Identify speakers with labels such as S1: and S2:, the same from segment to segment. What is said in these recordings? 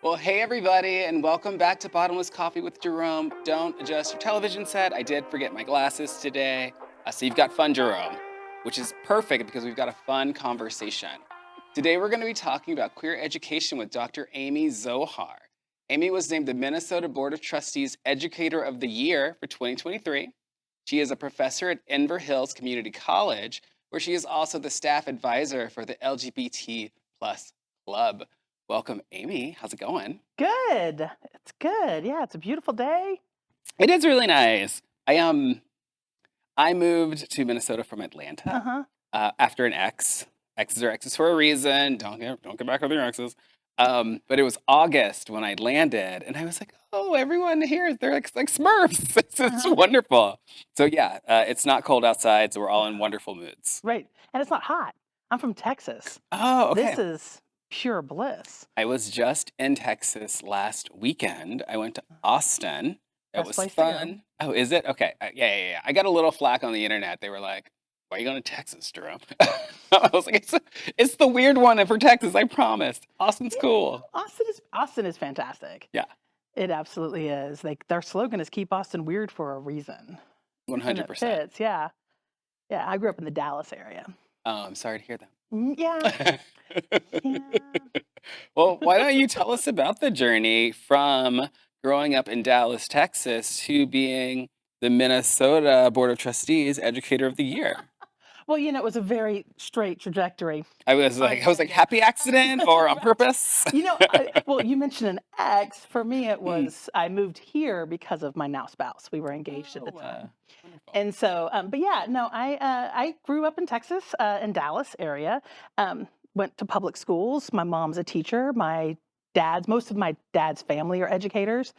S1: Well, hey everybody, and welcome back to Bottomless Coffee with Jerome. Don't adjust your television set. I did forget my glasses today. So you've got fun, Jerome, which is perfect because we've got a fun conversation. Today we're going to be talking about queer education with Dr. Amy Zohar. Amy was named the Minnesota Board of Trustees Educator of the Year for 2023. She is a professor at Inver Hills Community College, where she is also the staff advisor for the LGBT Club. Welcome, Amy. How's it going?
S2: Good. It's good. Yeah, it's a beautiful day.
S1: It is really nice. I moved to Minnesota from Atlanta
S2: Uh-huh.
S1: after an ex. Exes are exes for a reason. Don't get back with your exes. But it was August when I landed, and I was like, "Oh, everyone here, they're like Smurfs. It's
S2: Uh-huh.
S1: wonderful." So yeah, it's not cold outside, so we're all in wonderful moods.
S2: Right. And it's not hot. I'm from Texas.
S1: Oh, okay.
S2: This is pure bliss.
S1: I was just in Texas last weekend. I went to Austin. It
S2: Best
S1: was
S2: place to go.
S1: fun. Oh, is it? Okay. Yeah. I got a little flack on the internet. They were like, "Why are you going to Texas, Jerome?" I was like, "It's the weird one for Texas. I promise. Austin's
S2: Yeah,
S1: cool."
S2: Austin is fantastic.
S1: Yeah,
S2: It absolutely is. Like their slogan is keep Austin weird for a reason. And it
S1: 100%.
S2: fits. Yeah. Yeah. I grew up in the Dallas area.
S1: Oh, I'm sorry to hear
S2: Yeah.
S1: that.
S2: Yeah.
S1: Well, why don't you tell us about the journey from growing up in Dallas, Texas, to being the Minnesota Board of Trustees Educator of the Year?
S2: Well, it was a very straight trajectory.
S1: I was like, happy accident or on
S2: Right.
S1: purpose?
S2: Well, you mentioned an ex. For me, it
S1: Mm.
S2: was I moved here because of my now spouse. We were engaged at the
S1: Oh,
S2: time,
S1: wonderful.
S2: and so, but yeah, no, I grew up in Texas, in Dallas area. Went to public schools. My mom's a teacher. Most of my dad's family are educators,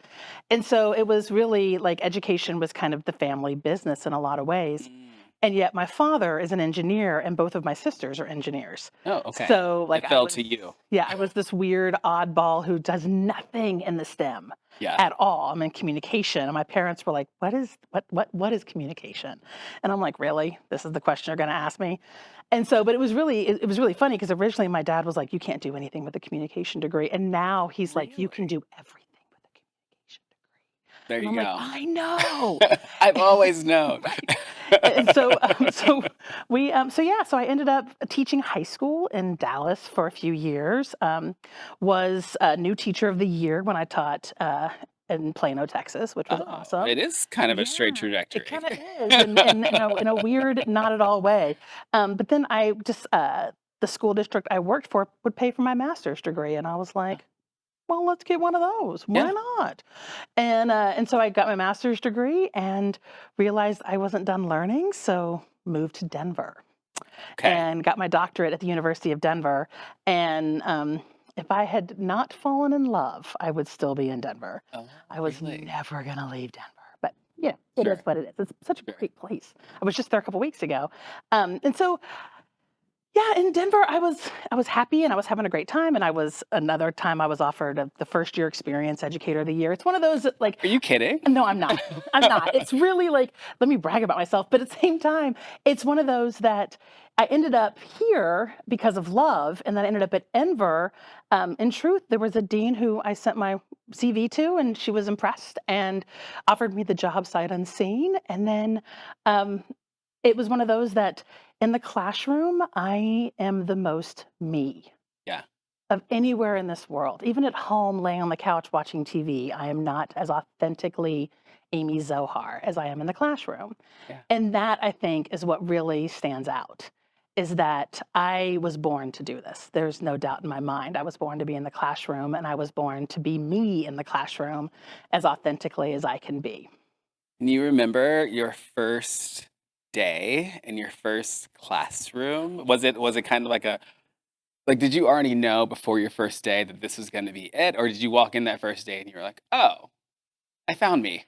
S2: and so it was really like education was kind of the family business in a lot of ways.
S1: Mm.
S2: And yet my father is an engineer and both of my sisters are engineers.
S1: Oh, okay.
S2: So like
S1: It fell to you.
S2: I was this weird oddball who does nothing in the STEM
S1: Yeah.
S2: at all. I'm in communication. And my parents were like, what is communication? And I'm like, really? This is the question you're gonna ask me? And so, but it was really funny because originally my dad was like, you can't do anything with a communication degree. And now he's like, you can
S1: Really?
S2: do everything with a communication degree.
S1: There
S2: And
S1: you
S2: I'm like,
S1: go.
S2: I know.
S1: I've always known.
S2: Right. And so, so I ended up teaching high school in Dallas for a few years. Was a new teacher of the year when I taught in Plano, Texas, which was
S1: Oh,
S2: awesome.
S1: it is kind of a straight
S2: Yeah, it
S1: trajectory.
S2: kind of is, and in a weird, not at all way. But then I just the school district I worked for would pay for my master's degree, and I was like, well, let's get one of those. Why
S1: Yeah.
S2: not? And so I got my master's degree and realized I wasn't done learning, so moved to Denver
S1: Okay.
S2: and got my doctorate at the University of Denver. And if I had not fallen in love, I would still be in Denver.
S1: Oh,
S2: I was
S1: really?
S2: never gonna leave Denver, but it is
S1: Sure.
S2: what it is. It's such a
S1: Sure.
S2: great place. I was just there a couple weeks ago, and so yeah, in Denver, I was happy and I was having a great time. And I was another time I was offered the first year experience educator of the year. It's one of those that like,
S1: Are you kidding?
S2: no, I'm not. I'm not. It's really like, let me brag about myself. But at the same time, it's one of those that I ended up here because of love. And then I ended up at Enver. In truth, there was a dean who I sent my CV to, and she was impressed and offered me the job sight unseen. And then um, it was one of those that in the classroom, I am the most me
S1: Yeah.
S2: of anywhere in this world. Even at home, laying on the couch watching TV, I am not as authentically Amy Zohar as I am in the classroom.
S1: Yeah.
S2: And that I think is what really stands out is that I was born to do this. There's no doubt in my mind. I was born to be in the classroom and I was born to be me in the classroom as authentically as I can be.
S1: Can you remember your first day in your first classroom? Was it kind of like did you already know before your first day that this was gonna be it? Or did you walk in that first day and you were like, "Oh, I found me."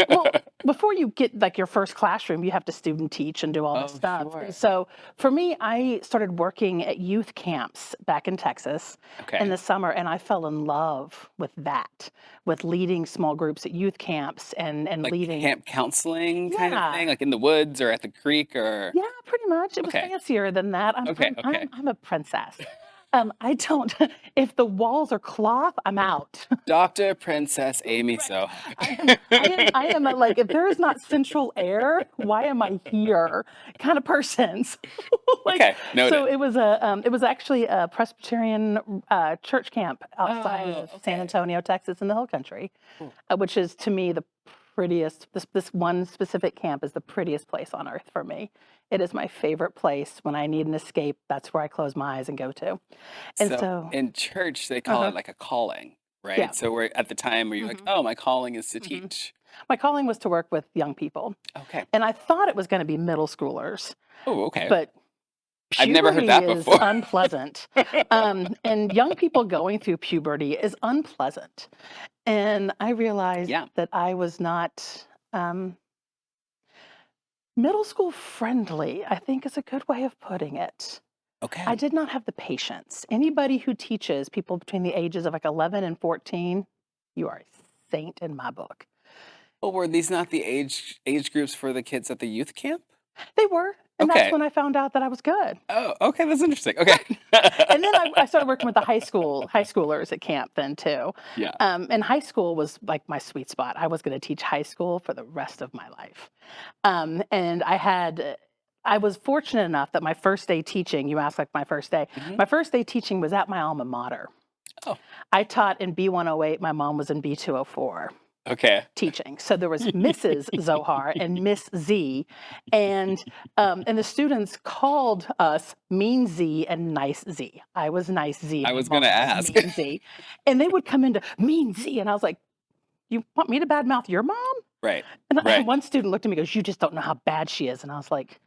S2: Well, before you get like your first classroom, you have to student teach and do all this
S1: Oh,
S2: stuff.
S1: sure.
S2: So for me, I started working at youth camps back in Texas in
S1: Okay.
S2: the summer, and I fell in love with that, with leading small groups at youth camps and
S1: Like
S2: leading.
S1: camp counseling kind of
S2: Yeah,
S1: thing, like in the woods or at the creek or
S2: yeah, pretty much. It was
S1: okay.
S2: fancier than that. I'm
S1: Okay,
S2: I'm
S1: okay.
S2: I'm, I'm a princess. I don't. If the walls are cloth, I'm out.
S1: Dr. Princess Amy
S2: Right.
S1: Zohar.
S2: I am a, like, if there is not central air, why am I here? Kind of person. So, like,
S1: Okay,
S2: so
S1: noted.
S2: it was actually a Presbyterian church camp outside
S1: Oh,
S2: of San
S1: okay.
S2: Antonio, Texas, in the Hill Country,
S1: Cool.
S2: which is to me the prettiest. This one specific camp is the prettiest place on earth for me. It is my favorite place. When I need an escape, that's where I close my eyes and go to. And
S1: So
S2: so,
S1: in church, they call
S2: uh-huh,
S1: it like a calling,
S2: yeah.
S1: right? So we're at the time where you're like,
S2: hmm
S1: oh, my calling is to
S2: hmm
S1: teach.
S2: My calling was to work with young people,
S1: Okay.
S2: and I thought it was going to be middle schoolers,
S1: Oh, okay.
S2: but
S1: I've never heard
S2: puberty
S1: that
S2: is
S1: before.
S2: unpleasant. And young people going through puberty is unpleasant. And I realized
S1: Yeah.
S2: that I was not um, middle school friendly, I think is a good way of putting it. I
S1: Okay.
S2: did not have the patience. Anybody who teaches people between the ages of like 11 and 14, you are a saint in my book.
S1: Well, were these not the age groups for the kids at the youth camp?
S2: They were. And that's
S1: Okay.
S2: when I found out that I was good.
S1: Oh, okay. That's interesting. Okay.
S2: And then I started working with the high schoolers at camp then too.
S1: Yeah.
S2: And high school was like my sweet spot. I was going to teach high school for the rest of my life. And I was fortunate enough that my first day teaching, you asked like
S1: hmm
S2: my first day teaching was at my alma mater.
S1: Oh,
S2: I taught in B108. My mom was in B204
S1: okay.
S2: teaching. So there was Mrs. Zohar and Miss Z, and the students called us Mean Z and Nice Z. I was Nice Z,
S1: I
S2: and my
S1: was gonna
S2: mom was
S1: ask.
S2: Mean Z, and they would come into Mean Z, and I was like, "You want me to badmouth your mom?"
S1: Right.
S2: And
S1: Right.
S2: one student looked at me and goes, "You just don't know how bad she is," and I was like,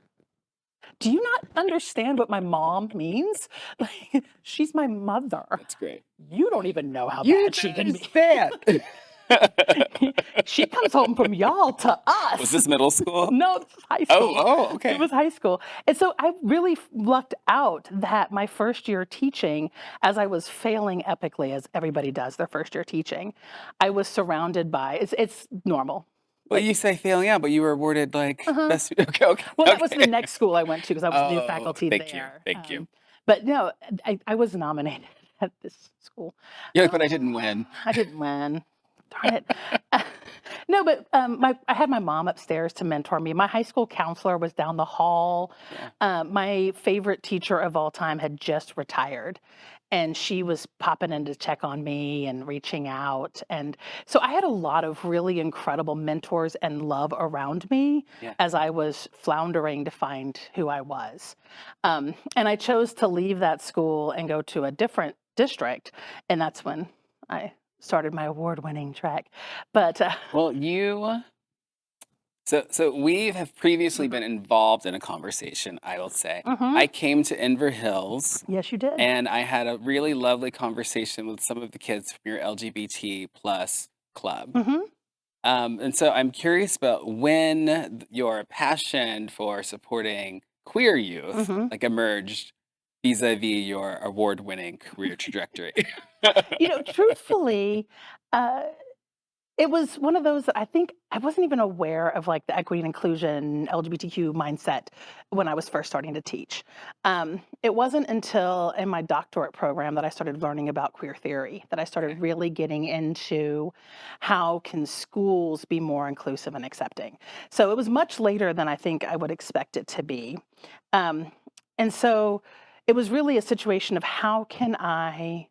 S2: "Do you not understand what my mom means? Like, she's my mother.
S1: That's great.
S2: You don't even know how
S1: You
S2: bad she
S1: don't
S2: can be."
S1: understand.
S2: She comes home from y'all to
S1: Was
S2: us.
S1: this middle school?
S2: No, this is high
S1: Oh,
S2: school.
S1: oh,
S2: It
S1: okay.
S2: was high school. And so I really lucked out that my first year teaching, as I was failing epically, as everybody does their first year teaching, I was surrounded by, it's normal.
S1: Well,
S2: Like,
S1: you say failing out, but you were awarded like
S2: uh-huh.
S1: best. Okay, okay,
S2: Well, that was the
S1: okay.
S2: next school I went to because I was new
S1: Oh,
S2: faculty
S1: thank you,
S2: there.
S1: thank you.
S2: But no, I was nominated at this school.
S1: You're like, but I didn't
S2: Oh,
S1: win.
S2: I didn't win. Darn it. No, but I had my mom upstairs to mentor me. My high school counselor was down the hall.
S1: Yeah.
S2: My favorite teacher of all time had just retired, and she was popping in to check on me and reaching out. And so I had a lot of really incredible mentors and love around me
S1: Yeah.
S2: as I was floundering to find who I was. And I chose to leave that school and go to a different district, and that's when I started my award-winning track. But
S1: Well, so we have previously been
S2: mhm,
S1: involved in a conversation, I will say.
S2: mhm.
S1: I came to Inver Hills
S2: Yes, you did.
S1: and I had a really lovely conversation with some of the kids from your LGBT plus club.
S2: Mhm,
S1: And so I'm curious about when your passion for supporting queer youth
S2: mhm.
S1: like emerged vis-a-vis your award-winning career trajectory.
S2: Truthfully, uh, it was one of those that I think I wasn't even aware of, like, the equity and inclusion LGBTQ mindset when I was first starting to teach. It wasn't until in my doctorate program that I started learning about queer theory, that I
S1: Okay.
S2: started really getting into how can schools be more inclusive and accepting. So it was much later than I think I would expect it to be. Um, and so it was really a situation of how can I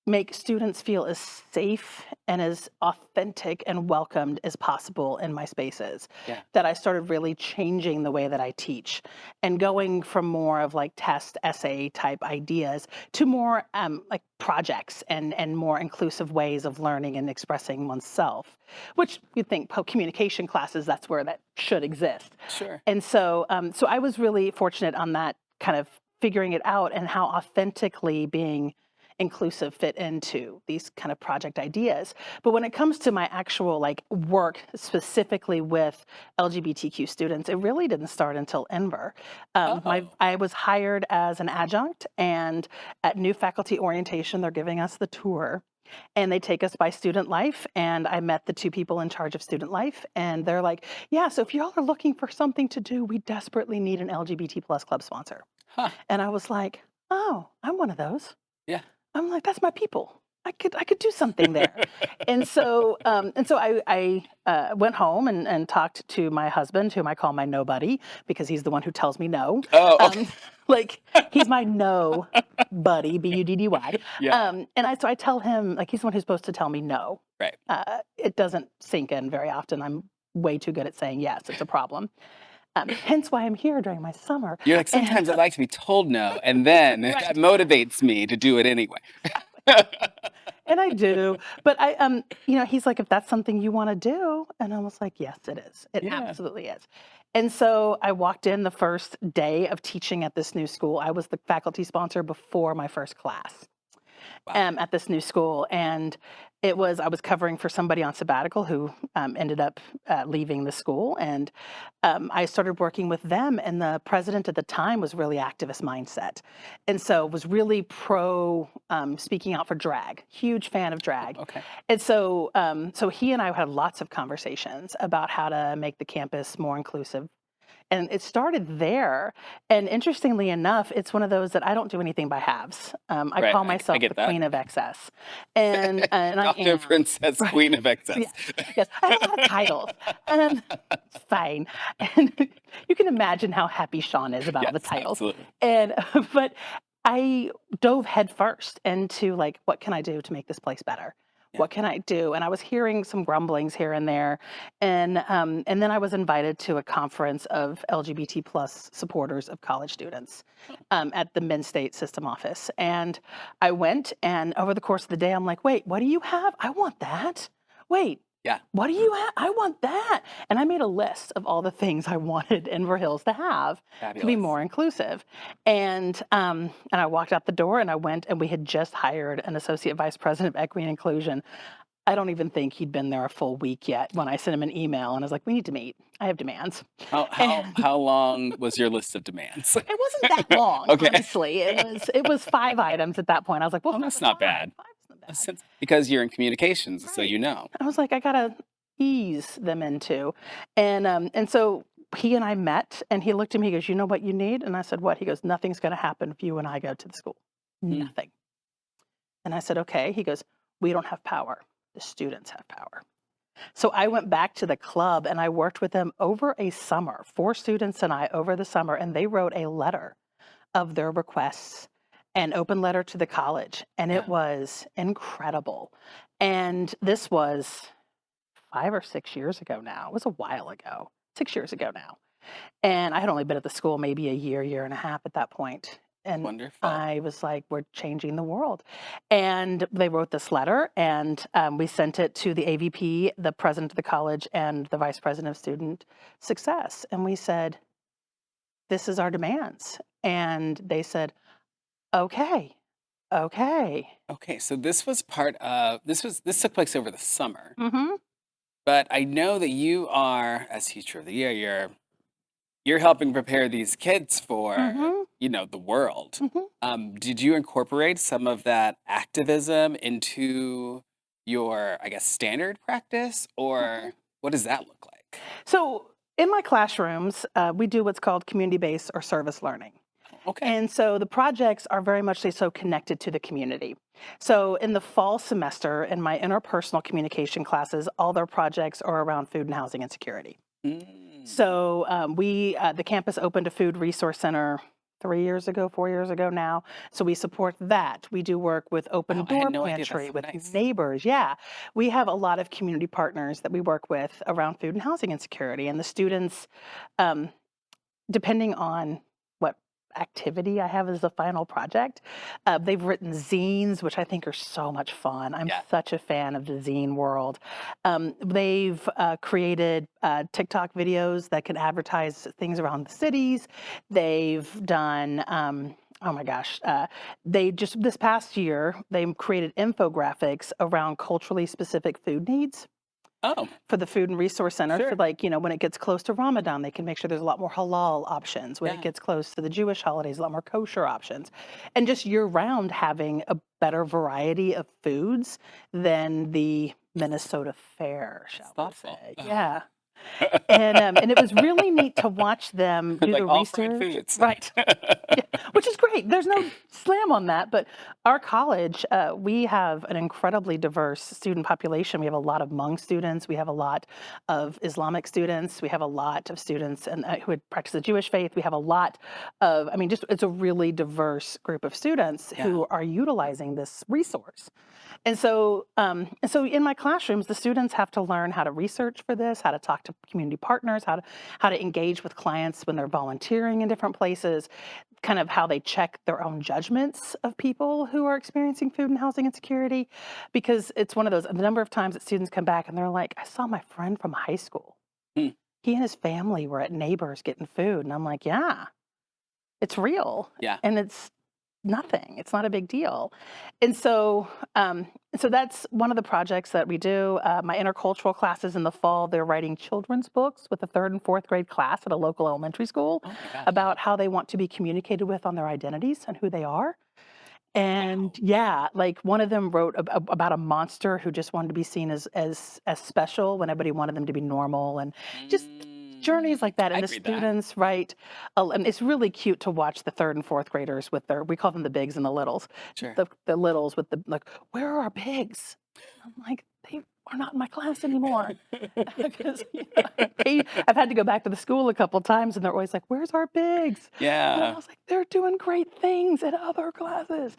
S2: make students feel as safe and as authentic and welcomed as possible in my spaces,
S1: Yeah.
S2: that I started really changing the way that I teach and going from more of like test essay type ideas to more like projects and more inclusive ways of learning and expressing oneself, which you'd think communication classes, that's where that should exist.
S1: Sure.
S2: And so I was really fortunate on that, kind of figuring it out and how authentically being inclusive fit into these kind of project ideas. But when it comes to my actual like work specifically with LGBTQ students, it really didn't start until Inver.
S1: Oh,
S2: I was hired as an adjunct, and at new faculty orientation, they're giving us the tour. And they take us by student life. And I met the two people in charge of student life. And they're like, yeah, so if y'all are looking for something to do, we desperately need an LGBT plus club sponsor.
S1: huh.
S2: And I was like, oh, I'm one of those.
S1: Yeah.
S2: I'm like, that's my people. I could do something there. And so I went home and talked to my husband, whom I call my nobody, because he's the one who tells me no.
S1: Oh, okay.
S2: Like he's my no buddy, Buddy.
S1: Yeah.
S2: So I tell him, like, he's the one who's supposed to tell me no.
S1: Right.
S2: It doesn't sink in very often. I'm way too good at saying yes. It's a problem. Hence why I'm here during my summer.
S1: You're like,
S2: And
S1: sometimes I like to be told no, and then that
S2: right.
S1: motivates me to do it anyway.
S2: And I do, but he's like, if that's something you want to do, and I was like, yes, it is. It
S1: Yeah.
S2: absolutely is. And so I walked in the first day of teaching at this new school. I was the faculty sponsor before my first class.
S1: Wow.
S2: At this new school, and I was covering for somebody on sabbatical who ended up leaving the school, and I started working with them. And the president at the time was really activist mindset, and so was really pro speaking out for drag. Huge fan of drag,
S1: Okay.
S2: and so he and I had lots of conversations about how to make the campus more inclusive. And it started there. And interestingly enough, it's one of those that I don't do anything by halves. I
S1: Right.
S2: call
S1: I
S2: myself
S1: get
S2: the
S1: that.
S2: queen of excess. And I
S1: Dr.
S2: am.
S1: Princess,
S2: Right.
S1: Queen of Excess.
S2: Yes, yes. I have a lot of titles. It's fine. And you can imagine how happy Sean is about all the
S1: Yes,
S2: titles.
S1: absolutely.
S2: And but I dove headfirst into, like, what can I do to make this place better?
S1: Yeah.
S2: What can I do? And I was hearing some grumblings here and there, and then I was invited to a conference of LGBT plus supporters of college students at the Mid-State System office. And I went, and over the course of the day, I'm like, wait, what do you have? I want that. Wait,
S1: Yeah.
S2: what do you have? I want that. And I made a list of all the things I wanted Inver Hills to have to be
S1: Fabulous.
S2: more inclusive. And I walked out the door, and I went, and we had just hired an associate vice president of equity and inclusion. I don't even think he'd been there a full week yet when I sent him an email, and I was like, we need to meet. I have demands. And
S1: How long was your list of demands?
S2: it wasn't that long,
S1: Okay.
S2: honestly. It was 5 items at that point. I was like, well,
S1: Oh,
S2: five
S1: that's
S2: is
S1: not
S2: fine.
S1: bad.
S2: 5 is not bad.
S1: Because you're in communications, so
S2: Right.
S1: you know.
S2: I was like, I gotta ease them into, and so he and I met, and he looked at me. He goes, "You know what you need?" And I said, "What?" He goes, "Nothing's going to happen if you and I go to the school.
S1: Hmm.
S2: Nothing." And I said, "Okay." He goes, "We don't have power. The students have power." So I went back to the club, and I worked with them over a summer. 4 students and I over the summer, and they wrote a letter of their requests, an open letter to the college, and
S1: Yeah.
S2: it was incredible. And this was 5 or 6 years ago now. It was a while ago, 6 years ago now. And I had only been at the school maybe a year and a half at that point. And
S1: Wonderful.
S2: I was like, we're changing the world. And they wrote this letter, and we sent it to the AVP, the president of the college, and the vice president of student success. And we said, this is our demands. And they said, okay, okay.
S1: Okay, so this was part of this took place over the summer.
S2: Mm-hmm.
S1: But I know that you are, as teacher of the year, you're helping prepare these kids for,
S2: Mm-hmm.
S1: the world.
S2: Mm-hmm.
S1: Did you incorporate some of that activism into your, I guess, standard practice,
S2: Mm-hmm.
S1: or what does that look like?
S2: So in my classrooms, we do what's called community-based or service learning.
S1: Okay.
S2: And so the projects are very much so connected to the community. So in the fall semester, in my interpersonal communication classes, all their projects are around food and housing insecurity.
S1: Mm.
S2: So the campus opened a food resource center 4 years ago now. So we support that. We do work with Open
S1: Wow, I had
S2: Door
S1: no idea. That's
S2: Pantry,
S1: so
S2: with
S1: nice.
S2: neighbors. Yeah, we have a lot of community partners that we work with around food and housing insecurity. And the students, depending on what activity I have as the final project, they've written zines, which I think are so much fun. I'm
S1: Yeah.
S2: such a fan of the zine world. They've created TikTok videos that can advertise things around the cities. They've done, oh my gosh, they just this past year, they created infographics around culturally specific food needs
S1: Oh,
S2: for the Food and Resource Center.
S1: sure.
S2: So, like, when it gets close to Ramadan, they can make sure there's a lot more halal options. When
S1: Yeah.
S2: it gets close to the Jewish holidays, a lot more kosher options. And just year round, having a better variety of foods than the Minnesota fare,
S1: It's
S2: shall we
S1: thoughtful.
S2: say.
S1: Ugh.
S2: Yeah. And it was really neat to watch them do
S1: Like
S2: the
S1: all fried
S2: research.
S1: foods.
S2: Right. Yeah, which is great. There's no slam on that, but our college, we have an incredibly diverse student population. We have a lot of Hmong students. We have a lot of Islamic students. We have a lot of students who would practice the Jewish faith. We have a lot of, I mean, just it's a really diverse group of students
S1: Yeah.
S2: who are utilizing this resource. And so in my classrooms, the students have to learn how to research for this, how to talk to community partners, how to engage with clients when they're volunteering in different places, kind of how they check their own judgments of people who are experiencing food and housing insecurity. Because it's one of those, the number of times that students come back and they're like, I saw my friend from high school.
S1: Mm.
S2: He and his family were at Neighbors getting food. And I'm like, yeah, it's real.
S1: Yeah.
S2: And it's nothing. It's not a big deal. And so that's one of the projects that we do. My intercultural classes in the fall, they're writing children's books with the 3rd and 4th grade class at a local elementary school
S1: Oh my gosh.
S2: about how they want to be communicated with on their identities and who they are. And
S1: Wow.
S2: yeah, like one of them wrote about a monster who just wanted to be seen as special when everybody wanted them to be normal, and just journeys like that. And the
S1: I'd read that.
S2: students write, and it's really cute to watch the 3rd and 4th graders with we call them the bigs and the littles,
S1: Sure.
S2: the littles with the like, where are our pigs? I'm like, they are not in my class anymore. Because I've had to go back to the school a couple times, and they're always like, "Where's our pigs?" And I
S1: Yeah.
S2: was like, "They're doing great things in other classes,"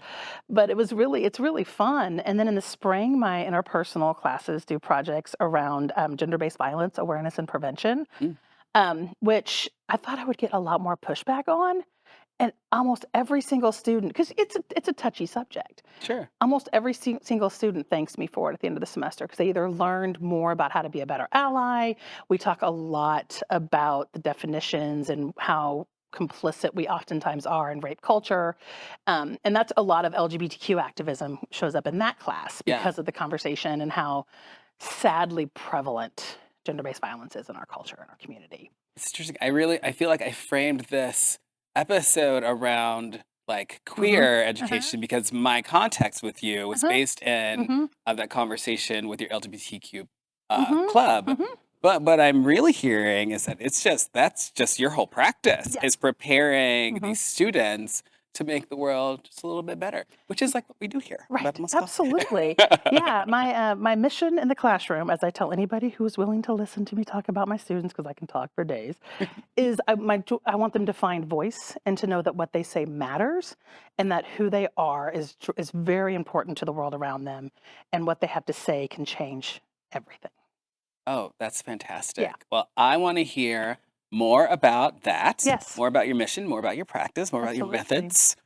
S2: but it's really fun. And then in the spring, my interpersonal classes do projects around gender-based violence awareness and prevention,
S1: Mm.
S2: which I thought I would get a lot more pushback on. And almost every single student, because it's a touchy subject.
S1: Sure.
S2: Almost every single student thanks me for it at the end of the semester because they either learned more about how to be a better ally. We talk a lot about the definitions and how complicit we oftentimes are in rape culture. And that's a lot of LGBTQ activism shows up in that class
S1: Yeah.
S2: because of the conversation and how sadly prevalent gender-based violence is in our culture and our community.
S1: It's interesting. I feel like I framed this episode around like queer education because my context with you was
S2: Uh-huh.
S1: based in
S2: Mhm.
S1: that conversation with your LGBTQ
S2: Mhm.
S1: club.
S2: Mhm.
S1: But what I'm really hearing is that that's just your whole practice
S2: Yes.
S1: is preparing
S2: Mhm.
S1: these students to make the world just a little bit better, which is like what we do here.
S2: Right,
S1: Bottomless Coffee.
S2: absolutely. Yeah, my mission in the classroom, as I tell anybody who's willing to listen to me talk about my students, because I can talk for days, is I want them to find voice and to know that what they say matters, and that who they are is very important to the world around them, and what they have to say can change everything.
S1: Oh, that's fantastic. Well, I want to hear more about that.
S2: Yes.
S1: More about your mission, more about your practice, more about your
S2: Absolutely.
S1: methods.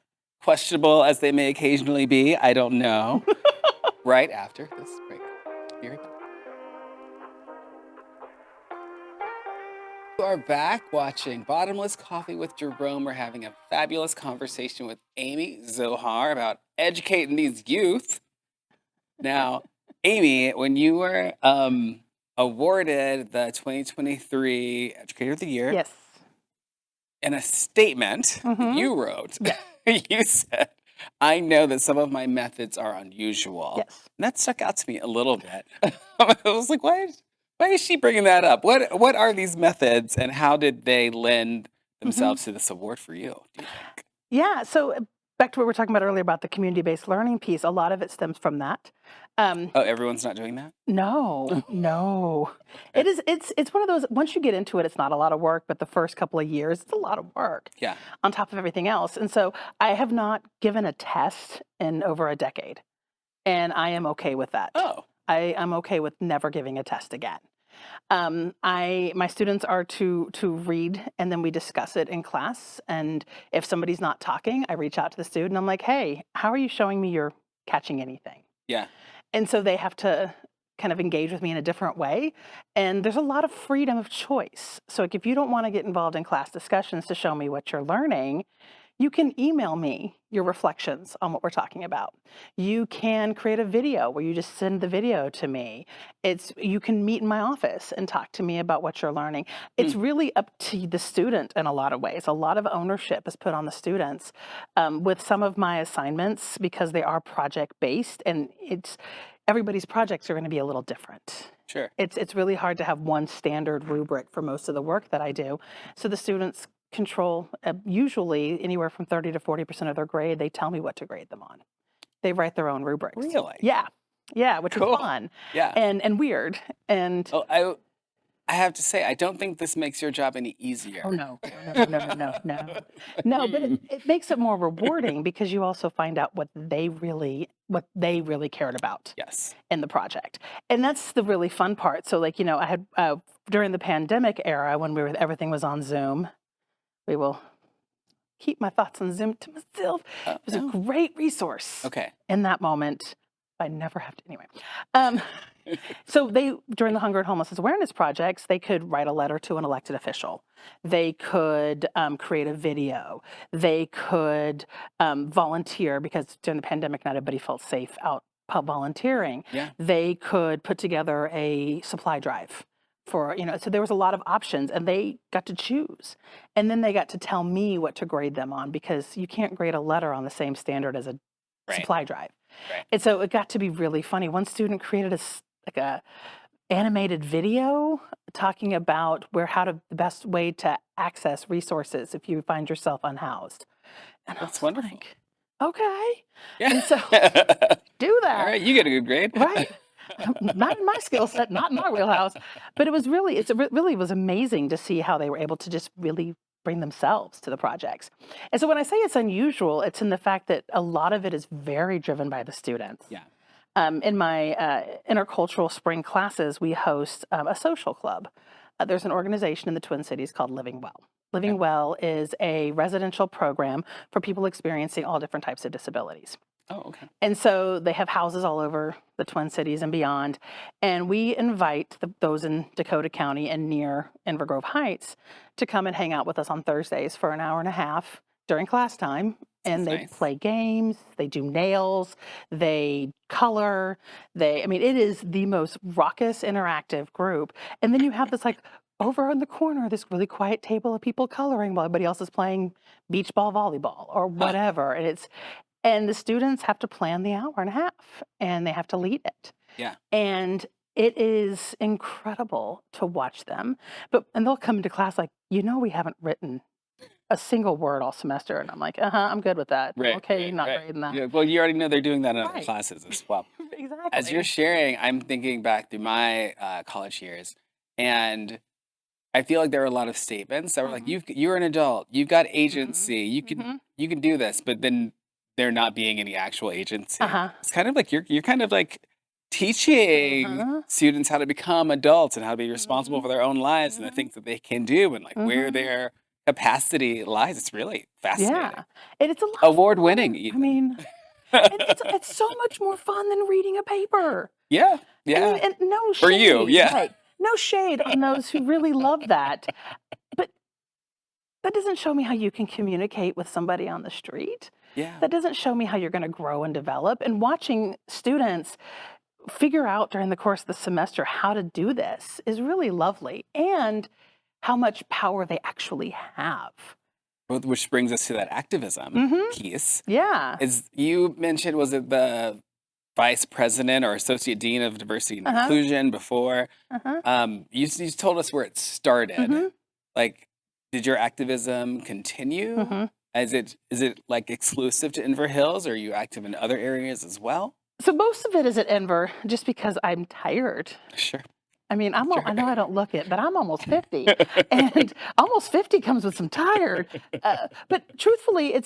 S1: Questionable as they may occasionally be, I don't know. Right after this break. Be right back. We are back watching Bottomless Coffee with Jerome. We're having a fabulous conversation with Amy Zohar about educating these youth. Now, Amy, when you were awarded the 2023 Educator of the Year,
S2: Yes.
S1: in a statement
S2: Mhm.
S1: you wrote,
S2: Yes.
S1: you said, I know that some of my methods are unusual.
S2: Yes.
S1: And that stuck out to me a little bit. I was like, why is she bringing that up? What are these methods and how did they lend themselves to this award for you, do you think?
S2: Yeah. So back to what we were talking about earlier about the community-based learning piece, a lot of it stems from that.
S1: Oh, everyone's not doing that?
S2: No, no. It's one of those, once you get into it, it's not a lot of work, but the first couple of years, it's a lot of work
S1: Yeah.
S2: on top of everything else. And so I have not given a test in over a decade, and I am okay with that.
S1: Oh,
S2: I'm okay with never giving a test again. My students are to read, and then we discuss it in class. And if somebody's not talking, I reach out to the student. I'm like, hey, how are you showing me you're catching anything?
S1: yeah.
S2: And so they have to kind of engage with me in a different way. And there's a lot of freedom of choice. So like, if you don't want to get involved in class discussions to show me what you're learning, you can email me your reflections on what we're talking about. You can create a video where you just send the video to me. You can meet in my office and talk to me about what you're learning. It's really up to the student in a lot of ways. A lot of ownership is put on the students with some of my assignments because they are project based, and everybody's projects are going to be a little different.
S1: Sure.
S2: It's really hard to have one standard rubric for most of the work that I do. So the students control usually anywhere from 30 to 40% of their grade. They tell me what to grade them on. They write their own rubrics.
S1: Really?
S2: Yeah, which is
S1: Cool.
S2: fun
S1: Yeah.
S2: and weird. And
S1: Oh, I have to say, I don't think this makes your job any easier.
S2: oh no, no, but it makes it more rewarding because you also find out what they really cared about
S1: Yes.
S2: in the project. And that's the really fun part. So like, I had during the pandemic era when everything was on Zoom, we will keep my thoughts on Zoom to myself. It was a great resource
S1: Okay.
S2: in that moment. I never have to anyway. So during the Hunger and Homelessness Awareness projects, they could write a letter to an elected official. They could create a video. They could volunteer because during the pandemic, not everybody felt safe out volunteering.
S1: Yeah.
S2: They could put together a supply drive for, so there was a lot of options and they got to choose. And then they got to tell me what to grade them on because you can't grade a letter on the same standard as a supply drive.
S1: Right.
S2: And so it got to be really funny. One student created a animated video talking about the best way to access resources if you find yourself unhoused. And
S1: That's wonderful.
S2: Like, okay.
S1: Yeah.
S2: And so do that.
S1: All right, you get a good grade.
S2: Right. Not in my skill set, not in my wheelhouse. But it really was amazing to see how they were able to just really bring themselves to the projects. And so when I say it's unusual, it's in the fact that a lot of it is very driven by the students.
S1: Yeah.
S2: In my intercultural spring classes, we host a social club. There's an organization in the Twin Cities called Living Well. Living Well is a residential program for people experiencing all different types of disabilities.
S1: Oh, okay.
S2: And so they have houses all over the Twin Cities and beyond. And we invite those in Dakota County and near Inver Grove Heights to come and hang out with us on Thursdays for an hour and a half during class time. And they play games, they do nails, they color, it is the most raucous, interactive group. And then you have this over in the corner, this really quiet table of people coloring while everybody else is playing beach ball, volleyball, or whatever. And the students have to plan the hour and a half and they have to lead it.
S1: Yeah.
S2: And it is incredible to watch them. And they'll come into class like, we haven't written a single word all semester. And I'm like, I'm good with that.
S1: Right,
S2: Okay, not grading that.
S1: Yeah, well, you already know they're doing that in other classes as well.
S2: Exactly.
S1: As you're sharing, I'm thinking back through my college years, and I feel like there were a lot of statements that were like, you're an adult, you've got agency, you can do this, but then there not being any actual agency. It's kind of like you're kind of like teaching students how to become adults and how to be responsible for their own lives and the things that they can do and where their capacity lies. It's really fascinating.
S2: Yeah, and it's a lot
S1: award-winning.
S2: I mean, it's so much more fun than reading a paper.
S1: Yeah.
S2: And no shade.
S1: For you, yeah.
S2: Right. No shade on those who really love that. But that doesn't show me how you can communicate with somebody on the street.
S1: Yeah.
S2: That doesn't show me how you're going to grow and develop. And watching students figure out during the course of the semester how to do this is really lovely. And how much power they actually have.
S1: Which brings us to that activism piece.
S2: Yeah.
S1: You mentioned, was it the vice president or associate dean of diversity and inclusion before? You told us where it started. Like, did your activism continue? Is it like exclusive to Inver Hills, or are you active in other areas as well?
S2: So most of it is at Inver, just because I'm tired.
S1: Sure.
S2: I mean, I know I don't look it, but I'm almost 50, and almost 50 comes with some tired. But truthfully,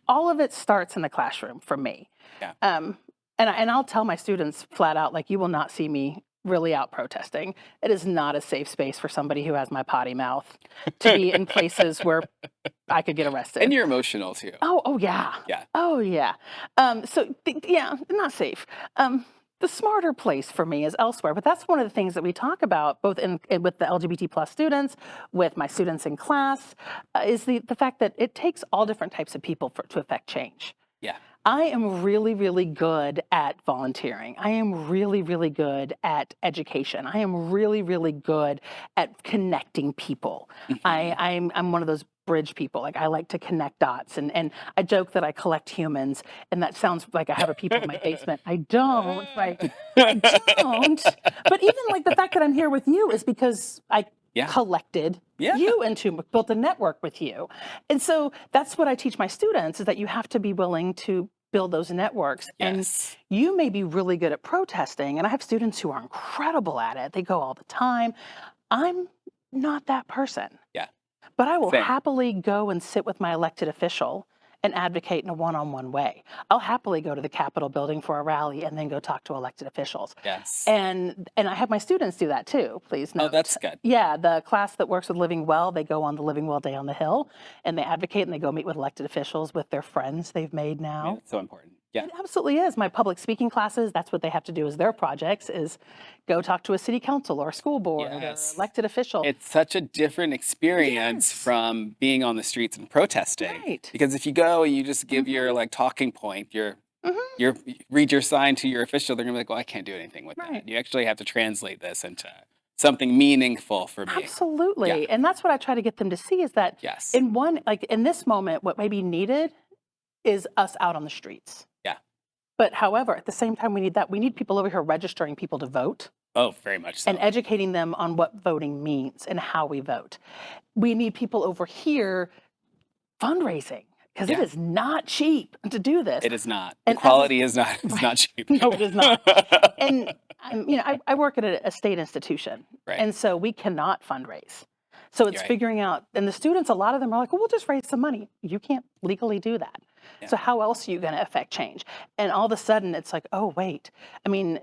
S2: all of it starts in the classroom for me.
S1: Yeah.
S2: And I'll tell my students flat out, like, you will not see me really out protesting. It is not a safe space for somebody who has my potty mouth to be in places where I could get arrested.
S1: And you're emotional too.
S2: Oh yeah.
S1: Yeah.
S2: Oh yeah. Yeah, not safe. The smarter place for me is elsewhere, but that's one of the things that we talk about both with the LGBT plus students, with my students in class, is the fact that it takes all different types of people to affect change.
S1: Yeah.
S2: I am really, really good at volunteering. I am really, really good at education. I am really, really good at connecting people. I'm one of those bridge people. Like I like to connect dots, and I joke that I collect humans, and that sounds like I have a people in my basement. I don't, right? I don't. But even like the fact that I'm here with you is because I
S1: Yeah.
S2: collected
S1: Yeah.
S2: you into, built a network with you. And so that's what I teach my students, is that you have to be willing to build those networks. And
S1: Yes.
S2: you may be really good at protesting, and I have students who are incredible at it. They go all the time. I'm not that person.
S1: Yeah.
S2: But I will
S1: Same.
S2: happily go and sit with my elected official and advocate in a one-on-one way. I'll happily go to the Capitol building for a rally and then go talk to elected officials.
S1: Yes.
S2: And I have my students do that too, please note.
S1: Oh, that's good.
S2: Yeah, the class that works with Living Well, they go on the Living Well Day on the Hill, and they advocate, and they go meet with elected officials with their friends they've made
S1: Yeah,
S2: now.
S1: that's so important. Yeah.
S2: It absolutely is. My public speaking classes, that's what they have to do as their projects, is go talk to a city council or a school board
S1: Yes.
S2: or elected official.
S1: It's such a different experience
S2: Yes.
S1: from being on the streets and protesting.
S2: Right.
S1: Because if you go and you just give your like talking point, you read your sign to your official, they're gonna be like, well, I can't do anything with
S2: Right.
S1: that. You actually have to translate this into something meaningful for me.
S2: Absolutely.
S1: Yeah.
S2: And that's what I try to get them to see, is that
S1: Yes.
S2: in this moment, what may be needed is us out on the streets.
S1: Yeah.
S2: But however, at the same time, we need people over here registering people to vote
S1: Oh, very much so.
S2: and educating them on what voting means and how we vote. We need people over here fundraising, because it
S1: Yeah.
S2: is not cheap to do this.
S1: It is not.
S2: And
S1: Equality is not cheap.
S2: No, it is not. And I work at a state institution,
S1: Right.
S2: and so we cannot fundraise. So it's
S1: Right.
S2: figuring out, and the students, a lot of them are like, well, we'll just raise some money. You can't legally do that.
S1: Yeah.
S2: So how else are you going to affect change? And all of a sudden it's like, oh, wait. I mean,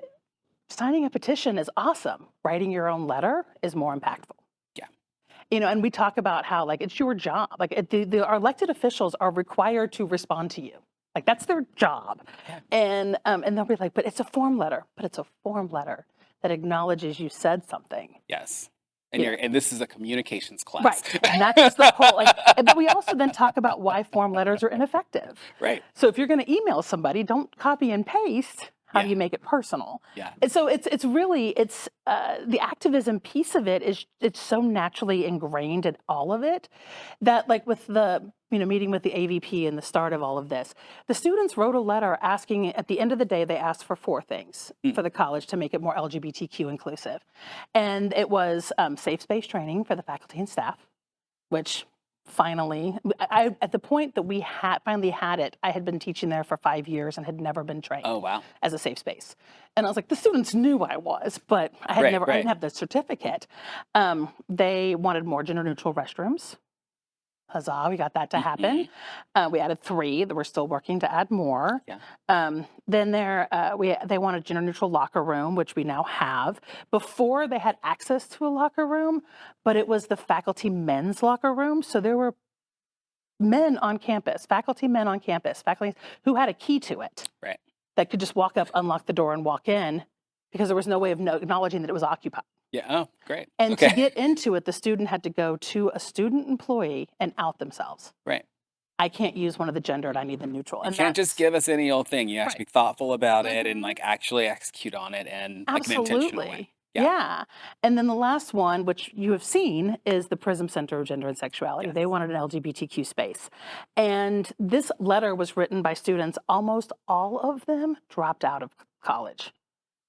S2: signing a petition is awesome. Writing your own letter is more impactful.
S1: Yeah.
S2: And we talk about how, like, it's your job. Like, our elected officials are required to respond to you. Like, that's their job.
S1: Yeah.
S2: And they'll be like, but it's a form letter. But it's a form letter that acknowledges you said something.
S1: Yes. And and this is a communications class.
S2: Right. And that's just the whole, but we also then talk about why form letters are ineffective.
S1: Right.
S2: So if you're going to email somebody, don't copy and paste. How do you make it personal?
S1: Yeah.
S2: And so it's really the activism piece of it is, it's so naturally ingrained in all of it, that like with the meeting with the AVP and the start of all of this, the students wrote a letter asking, at the end of the day, they asked for 4 things for the college to make it more LGBTQ inclusive. And it was safe space training for the faculty and staff, which finally, at the point that we finally had it, I had been teaching there for 5 years and had never been trained as a safe space. And I was like, the students knew I was, but I had I didn't have the certificate. They wanted more gender neutral restrooms. Huzzah, we got that to happen. We added 3. That we're still working to add more.
S1: Yeah.
S2: Then they wanted gender neutral locker room, which we now have. Before, they had access to a locker room, but it was the faculty men's locker room. So there were men on campus, faculty who had a key to it.
S1: Right.
S2: That could just walk up, unlock the door, and walk in, because there was no way of acknowledging that it was occupied.
S1: Yeah. Oh, great.
S2: And to get into it, the student had to go to a student employee and out themselves.
S1: Right.
S2: I can't use one of the gendered, I need the neutral.
S1: You can't just give us any old thing. You have to be thoughtful about it and like actually execute on it and like an intentional way.
S2: Yeah. And then the last one, which you have seen, is the PRISM Center of Gender and Sexuality.
S1: Yes.
S2: They wanted an LGBTQ space. And this letter was written by students, almost all of them dropped out of college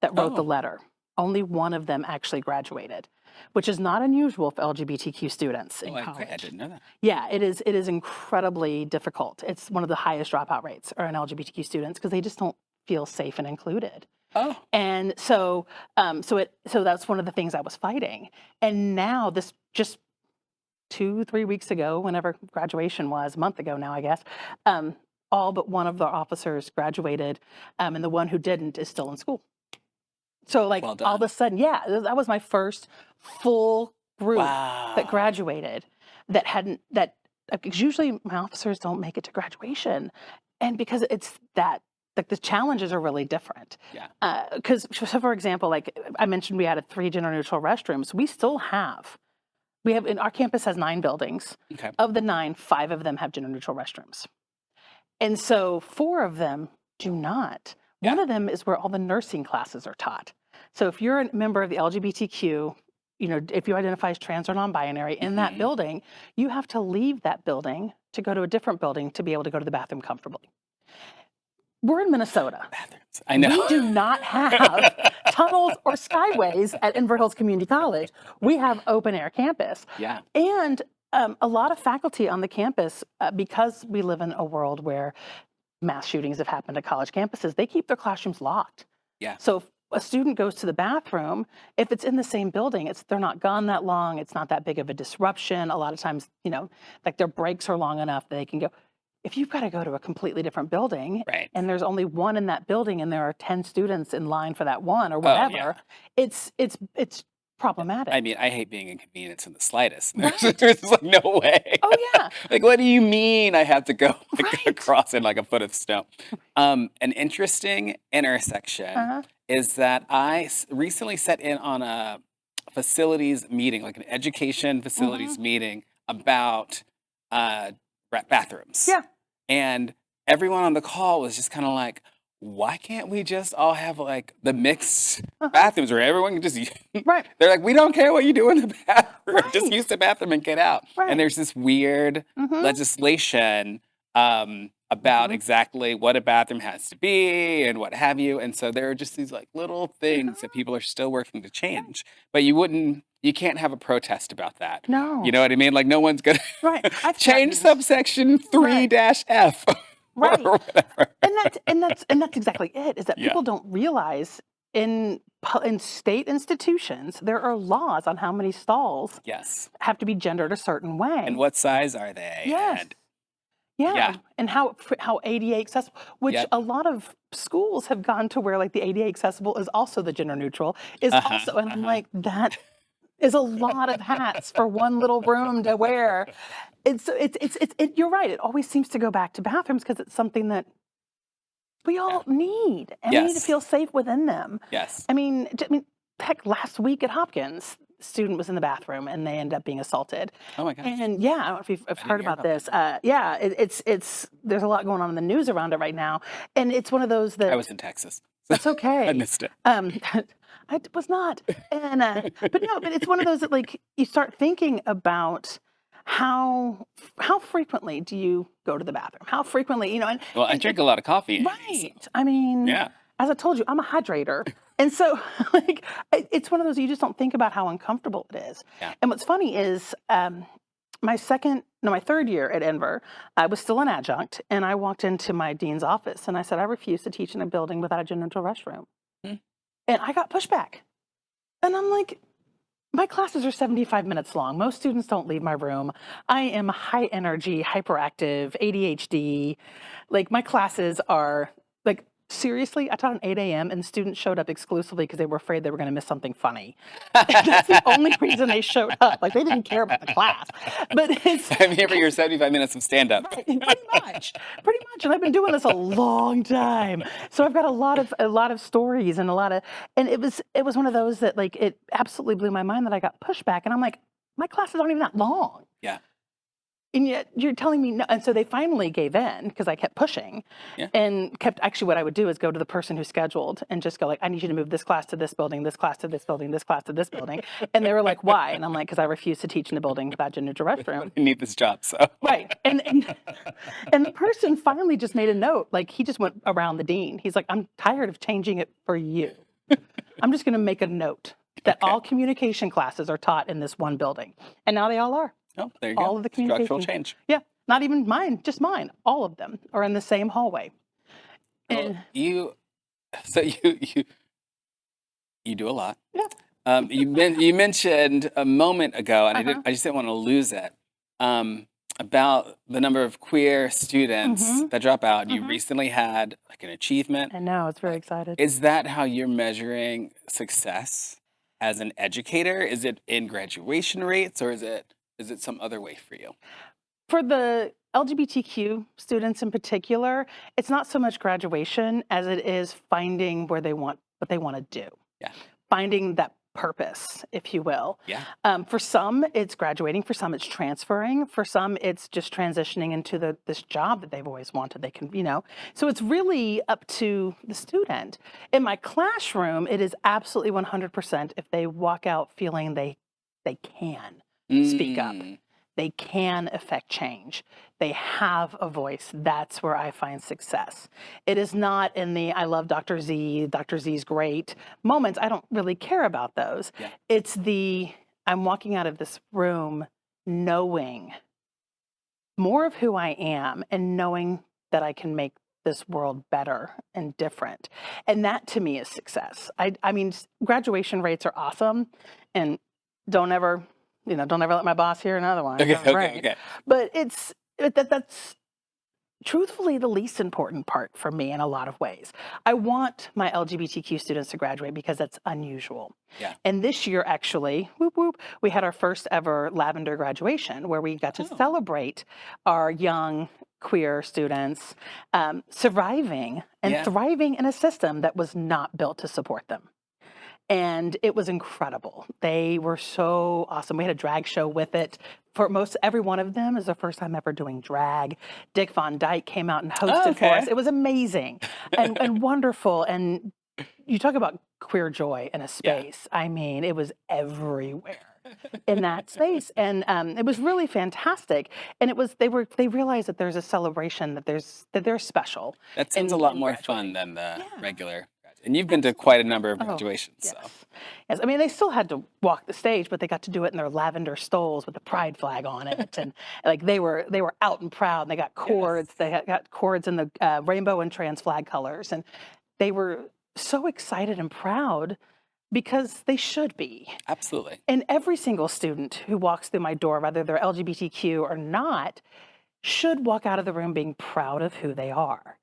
S2: that wrote the letter. Only one of them actually graduated, which is not unusual for LGBTQ students in college.
S1: I didn't know that.
S2: Yeah, it is incredibly difficult. It's one of the highest dropout rates are in LGBTQ students, because they just don't feel safe and included.
S1: Oh.
S2: And so that's one of the things I was fighting. And now this just 2-3 weeks ago, whenever graduation was, a month ago now, I guess, all but one of the officers graduated, and the one who didn't is still in school. So like all of a sudden, that was my first full group that graduated that hadn't, because usually my officers don't make it to graduation. And because it's that, like the challenges are really different.
S1: Yeah.
S2: Because for example, like I mentioned, we added 3 gender neutral restrooms. Our campus has 9 buildings.
S1: Okay.
S2: Of the 9, 5 of them have gender neutral restrooms. And so 4 of them do not. One of them is where all the nursing classes are taught. So if you're a member of the LGBTQ if you identify as trans or non-binary in that
S1: Mhm.
S2: building, you have to leave that building to go to a different building to be able to go to the bathroom comfortably. We're in Minnesota.
S1: Bathrooms. I
S2: We
S1: know.
S2: do not have tunnels or skyways at Inver Hills Community College. We have open air campus.
S1: Yeah.
S2: And a lot of faculty on the campus, because we live in a world where mass shootings have happened at college campuses, they keep their classrooms locked.
S1: Yeah.
S2: So if a student goes to the bathroom, if it's in the same building, they're not gone that long. It's not that big of a disruption. A lot of times, like their breaks are long enough that they can go. If you've got to go to a completely different building
S1: Right.
S2: and there's only one in that building and there are 10 students in line for that one or
S1: Oh,
S2: whatever,
S1: yeah.
S2: it's problematic.
S1: I mean, I hate being inconvenienced in the slightest.
S2: Right.
S1: There's like no way.
S2: Oh, yeah.
S1: Like, what do you mean I have to go
S2: Right.
S1: across in like a foot of snow? An interesting intersection
S2: Uh-huh.
S1: is that I recently sat in on a facilities meeting, like an education facilities
S2: Mhm.
S1: meeting about bathrooms.
S2: Yeah.
S1: And everyone on the call was just kind of like, why can't we just all have like the mixed
S2: Uh-huh.
S1: bathrooms where everyone can just
S2: Right.
S1: they're like, we don't care what you do in the bathroom. Just
S2: Right.
S1: use the bathroom and get out.
S2: Right.
S1: And there's this weird
S2: Mhm.
S1: legislation about
S2: Mhm.
S1: exactly what a bathroom has to be and what have you. And so there are just these like little things that people are still working to change. But you can't have a protest about that.
S2: No.
S1: You know what I mean? Like no one's gonna
S2: Right. I
S1: change
S2: threatened.
S1: subsection 3-F
S2: Right.
S1: or whatever.
S2: And that's exactly it, is that
S1: Yeah.
S2: people don't realize in state institutions, there are laws on how many stalls
S1: Yes.
S2: have to be gendered a certain way.
S1: And what size are they?
S2: Yes.
S1: And
S2: Yeah.
S1: yeah.
S2: And how ADA accessible, which
S1: Yep.
S2: a lot of schools have gone to where like the ADA accessible is also the gender neutral, is
S1: Uh-huh,
S2: also, and I'm
S1: uh-huh.
S2: like, that is a lot of hats for one little room to wear. You're right. It always seems to go back to bathrooms because it's something that we all need, and we need to
S1: Yes.
S2: feel safe within them.
S1: Yes.
S2: I mean, heck, last week at Hopkins, a student was in the bathroom and they ended up being assaulted.
S1: Oh my gosh.
S2: And yeah, I don't know if you've
S1: I didn't
S2: heard
S1: hear
S2: about
S1: about
S2: this.
S1: that.
S2: Yeah, it's there's a lot going on in the news around it right now, and it's one of those
S1: I
S2: that
S1: was in Texas.
S2: that's
S1: I
S2: okay.
S1: missed it.
S2: I was not, and but it's one of those that like you start thinking about how frequently do you go to the bathroom? How frequently, and
S1: Well, I drink a lot of coffee. Amy, so
S2: right. I mean,
S1: yeah.
S2: as I told you, I'm a hydrator. And so like it's one of those you just don't think about how uncomfortable it is.
S1: Yeah.
S2: And what's funny is my third year at Inver, I was still an adjunct, and I walked into my dean's office and I said, I refuse to teach in a building without a gender neutral restroom.
S1: Hmm.
S2: And I got pushback. And I'm like, my classes are 75 minutes long. Most students don't leave my room. I am high energy, hyperactive, ADHD. Like my classes are like, seriously, I taught at 8 a.m. and students showed up exclusively because they were afraid they were going to miss something funny. That's the only reason they showed up. Like they didn't care about the class. But it's
S1: I'm here for your 75 minutes of stand up.
S2: right, pretty much. And I've been doing this a long time. So I've got a lot of stories and it was one of those that like it absolutely blew my mind that I got pushback, and I'm like, my classes aren't even that long.
S1: Yeah.
S2: And yet you're telling me no. And so they finally gave in because I kept pushing,
S1: Yeah.
S2: and actually what I would do is go to the person who scheduled and just go like, I need you to move this class to this building, this class to this building, this class to this building. And they were like, why? And I'm like, because I refuse to teach in a building without gender neutral restroom.
S1: I need this job, so.
S2: Right. And the person finally just made a note. Like he just went around the dean. He's like, I'm tired of changing it for you. I'm just going to make a note that
S1: Okay.
S2: all communication classes are taught in this one building. And now they all are.
S1: Oh, there you
S2: All
S1: go.
S2: of the
S1: Structural
S2: communication.
S1: change.
S2: Yeah. Not even mine, just mine. All of them are in the same hallway.
S1: Well,
S2: And
S1: you do a lot.
S2: yeah.
S1: You mentioned a moment ago, and
S2: Uh-huh.
S1: I just didn't want to lose it, about the number of queer students
S2: Mhm.
S1: that drop out. You
S2: Mhm.
S1: recently had like an achievement.
S2: I know, it's very excited.
S1: Is that how you're measuring success as an educator? Is it in graduation rates, or is it some other way for you?
S2: For the LGBTQ students in particular, it's not so much graduation as it is finding what they want to do.
S1: Yeah.
S2: Finding that purpose, if you will.
S1: Yeah.
S2: For some, it's graduating. For some, it's transferring. For some, it's just transitioning into this job that they've always wanted. They can, So it's really up to the student. In my classroom, it is absolutely 100% if they walk out feeling they they can speak up.
S1: Mm.
S2: They can affect change. They have a voice. That's where I find success. It is not in the I love Dr. Z's great moments. I don't really care about those.
S1: Yeah.
S2: It's the I'm walking out of this room knowing more of who I am and knowing that I can make this world better and different. And that to me is success. I mean, graduation rates are awesome, and don't ever, don't ever let my boss hear another one.
S1: Okay,
S2: That's
S1: okay,
S2: great.
S1: okay.
S2: But that's truthfully the least important part for me in a lot of ways. I want my LGBTQ students to graduate because that's unusual.
S1: Yeah.
S2: And this year, actually, whoop, whoop, we had our first ever lavender graduation where we got to
S1: Oh.
S2: celebrate our young queer students surviving and
S1: Yeah.
S2: thriving in a system that was not built to support them. And it was incredible. They were so awesome. We had a drag show with it. For every one of them is the first time ever doing drag. Dick Von Dyke came out and hosted for us.
S1: Okay.
S2: It was amazing and wonderful. And you talk about queer joy in a
S1: Yeah.
S2: space. I mean, it was everywhere in that space, and it was really fantastic. And they realized that there's a celebration, that they're special.
S1: That sounds a
S2: in
S1: lot more
S2: graduating.
S1: fun than the
S2: Yeah.
S1: regular. And you've been to quite a number of
S2: Oh,
S1: graduations, so.
S2: yes. Yes. I mean, they still had to walk the stage, but they got to do it in their lavender stoles with the pride flag on it. And like they were out and proud, and they got cords.
S1: Yes.
S2: They got cords in the rainbow and trans flag colors. And they were so excited and proud because they should be.
S1: Absolutely.
S2: And every single student who walks through my door, whether they're LGBTQ or not, should walk out of the room being proud of who they are.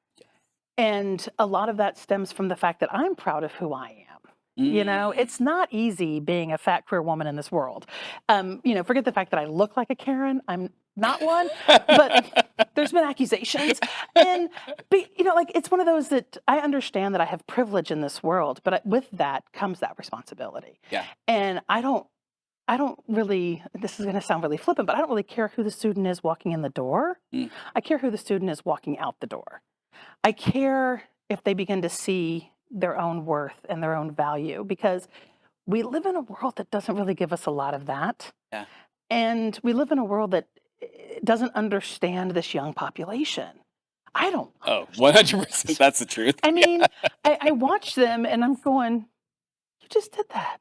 S2: And a lot of that stems from the fact that I'm proud of who I am.
S1: Mm.
S2: It's not easy being a fat queer woman in this world. Forget the fact that I look like a Karen. I'm not one, but there's been accusations. And, it's one of those that I understand that I have privilege in this world, but with that comes that responsibility.
S1: Yeah.
S2: And I don't really, this is going to sound really flippant, but I don't really care who the student is walking in the door.
S1: Mm.
S2: I care who the student is walking out the door. I care if they begin to see their own worth and their own value, because we live in a world that doesn't really give us a lot of that.
S1: Yeah.
S2: And we live in a world that doesn't understand this young population. I don't.
S1: Oh, 100%. That's the truth.
S2: I mean, I watch them and I'm going, you just did that.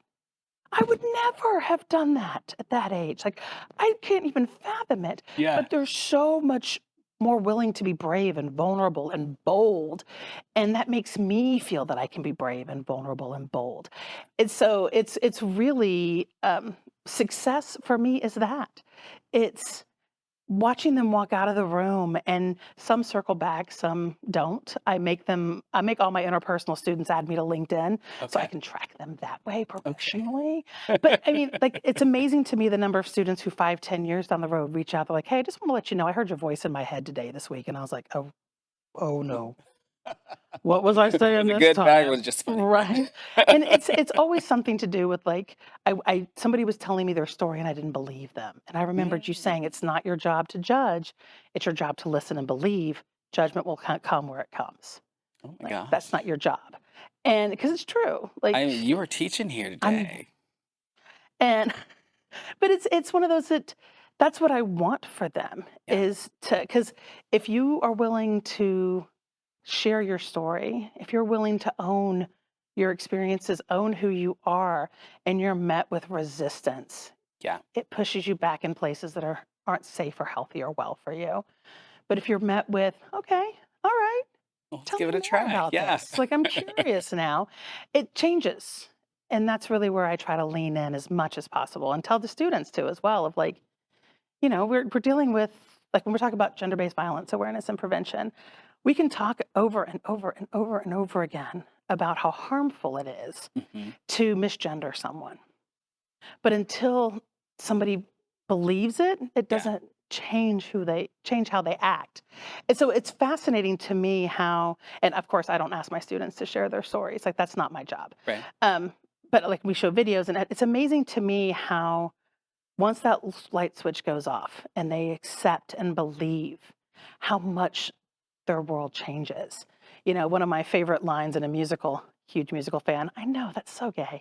S2: I would never have done that at that age. Like, I can't even fathom it.
S1: Yeah.
S2: But they're so much more willing to be brave and vulnerable and bold. And that makes me feel that I can be brave and vulnerable and bold. And so it's really success for me is that. It's watching them walk out of the room, and some circle back, some don't. I make all my interpersonal students add me to LinkedIn so I
S1: Okay.
S2: can track them that way professionally. But I mean, like, it's amazing to me the number of students who 5-10 years down the road reach out. They're like, hey, I just want to let you know, I heard your voice in my head today this week. And I was like, oh no. What was I saying
S1: Was it
S2: this
S1: good, bad, or
S2: time?
S1: was it just funny?
S2: Right. And it's always something to do with, like, somebody was telling me their story and I didn't believe them. And I remembered you saying it's not your job to judge, it's your job to listen and believe. Judgment will come where it comes.
S1: Oh my
S2: Like, that's
S1: gosh.
S2: not your job. And because it's true. Like,
S1: I mean, you were teaching here
S2: I'm
S1: today.
S2: and but it's one of those that's what I want for them,
S1: Yeah.
S2: is because if you are willing to share your story, if you're willing to own your experiences, own who you are, and you're met with resistance,
S1: Yeah.
S2: it pushes you back in places that aren't safe or healthy or well for you. But if you're met with, okay, all right,
S1: Well, let's
S2: tell
S1: give
S2: me
S1: it a
S2: more
S1: try.
S2: about
S1: Yeah.
S2: this. Like, I'm curious now. It changes. And that's really where I try to lean in as much as possible, and tell the students too as well, of like, we're dealing with, like, when we're talking about gender-based violence awareness and prevention, we can talk over and over and over and over again about how harmful it is
S1: Hmm.
S2: to misgender someone. But until somebody believes it, it
S1: Yeah.
S2: doesn't change how they act. And so it's fascinating to me how, and of course I don't ask my students to share their stories, like, that's not my job.
S1: Right.
S2: But like, we show videos, and it's amazing to me how once that light switch goes off and they accept and believe, how much their world changes. One of my favorite lines in a musical, huge musical fan. I know, that's so gay.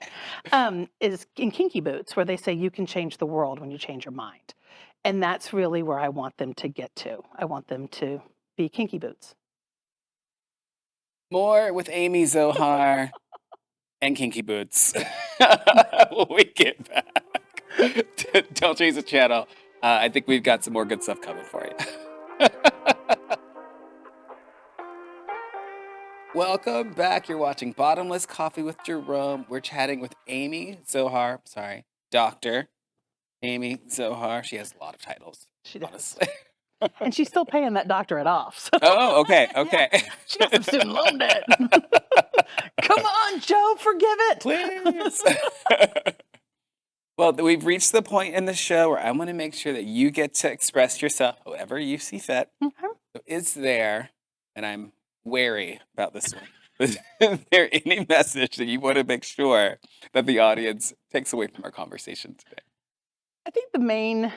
S2: Is in Kinky Boots, where they say you can change the world when you change your mind. And that's really where I want them to get to. I want them to be Kinky Boots.
S1: More with Amy Zohar and Kinky Boots when we get back. Don't change the channel. I think we've got some more good stuff coming for you. Welcome back. You're watching Bottomless Coffee with Jerome. We're chatting with Amy Zohar. Sorry, Dr. Amy Zohar. She has a lot of titles.
S2: She does.
S1: Honestly.
S2: And she's still paying that doctorate off. So.
S1: Oh, okay, okay.
S2: Yeah, she got some student loan debt. Come on, Joe, forgive it.
S1: Please. Well, we've reached the point in the show where I want to make sure that you get to express yourself however you see fit.
S2: Okay.
S1: So is there, and I'm wary about this one, is there any message that you want to make sure that the audience takes away from our conversation today?
S2: I think the main